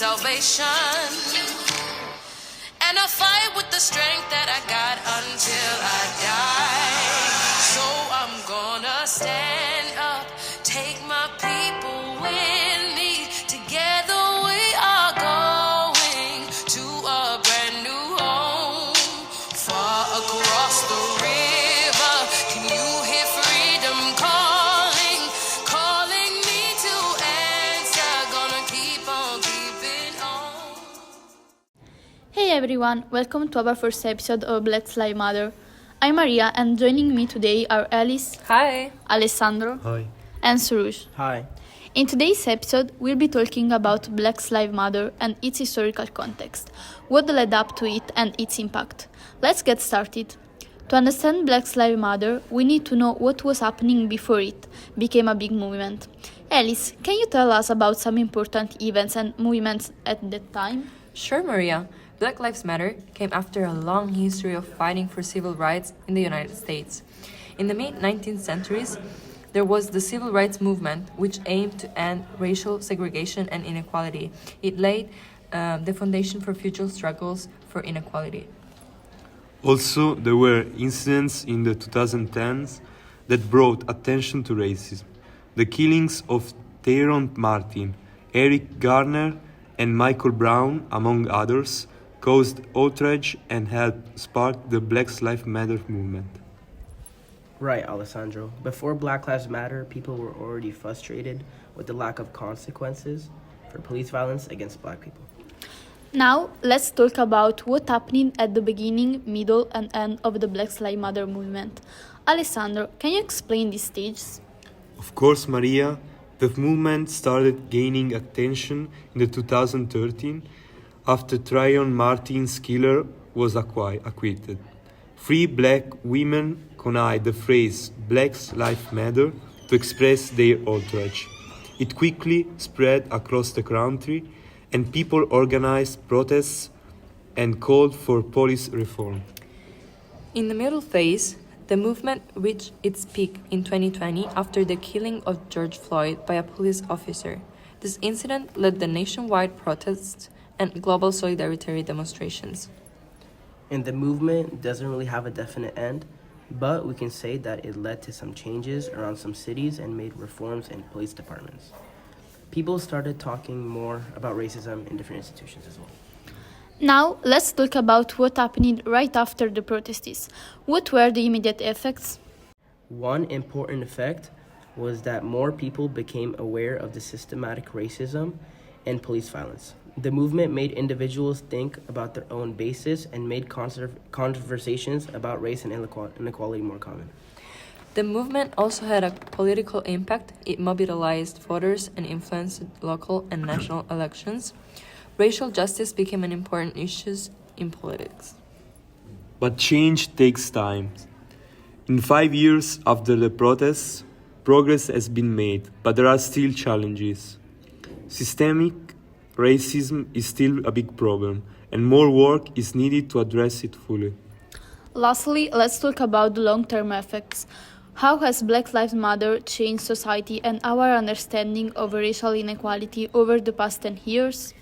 salvation. And I fight with the strength that I got until I die. So I'm gonna stand up, take my people with me. Together we are going to a brand new home, far across the river. Can you hear freedom calling, calling me to answer? Gonna keep on keeping on. Hey everyone, welcome to our first episode of Black Lives Matter. I'm Maria, and joining me today are Alice. Hi. Alessandro. Hi. And Surush. Hi. In today's episode, we'll be talking about Black Lives Matter and its historical context, what led up to it and its impact. Let's get started. To understand Black Lives Matter, we need to know what was happening before it became a big movement. Alice, can you tell us about some important events and movements at that time? Sure, Maria. Black Lives Matter came after a long history of fighting for civil rights in the United States. In the mid-19th centuries, there was the Civil Rights Movement, which aimed to end racial segregation and inequality. It laid the foundation for future struggles for inequality. Also, there were incidents in the 2010s that brought attention to racism. The killings of Trayvon Martin, Eric Garner, and Michael Brown, among others, caused outrage and helped spark the Black Lives Matter movement. Right, Alessandro. Before Black Lives Matter, people were already frustrated with the lack of consequences for police violence against black people. Now, let's talk about what happened at the beginning, middle, and end of the Black Lives Matter movement. Alessandro, can you explain these stages? Of course, Maria, the movement started gaining attention in the 2013 after Trayvon Martin's killer was acquitted. Three black women coined the phrase Black Lives Matter to express their outrage. It quickly spread across the country, and people organized protests and called for police reform. In the middle phase, the movement reached its peak in 2020 after the killing of George Floyd by a police officer. This incident led to nationwide protests and global solidarity demonstrations. And the movement doesn't really have a definite end, but we can say that it led to some changes around some cities and made reforms in police departments. People started talking more about racism in different institutions as well. Now, let's talk about what happened right after the protests. What were the immediate effects? One important effect was that more people became aware of the systematic racism and police violence. The movement made individuals think about their own basis and made conversations about race and inequality more common. The movement also had a political impact. It mobilized voters and influenced local and national elections. Racial justice became an important issue in politics. But change takes time. In 5 years after the protests, progress has been made, but there are still challenges. Systemic racism is still a big problem, and more work is needed to address it fully. Lastly, let's talk about the long-term effects. How has Black Lives Matter changed society and our understanding of racial inequality over the past 10 years?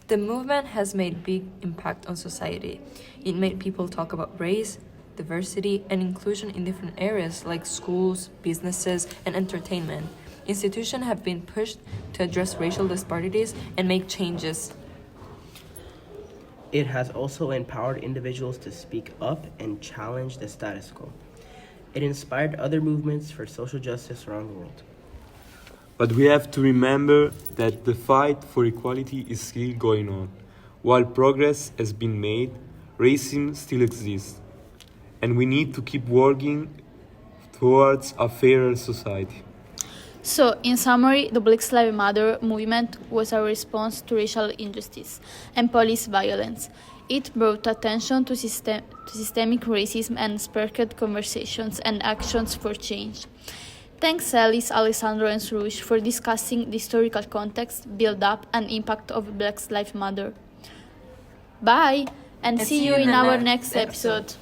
The movement has made big impact on society. It made people talk about race, diversity, and inclusion in different areas like schools, businesses, and entertainment. Institutions have been pushed to address racial disparities and make changes. It has also empowered individuals to speak up and challenge the status quo. It inspired other movements for social justice around the world. But we have to remember that the fight for equality is still going on. While progress has been made, racism still exists, and we need to keep working towards a fairer society. So, in summary, the Black Lives Matter movement was a response to racial injustice and police violence. It brought attention to systemic racism and sparked conversations and actions for change. Thanks Alice, Alessandro, and Surush for discussing the historical context, build-up, and impact of Black Lives Matter. Bye, and see you in our next episode.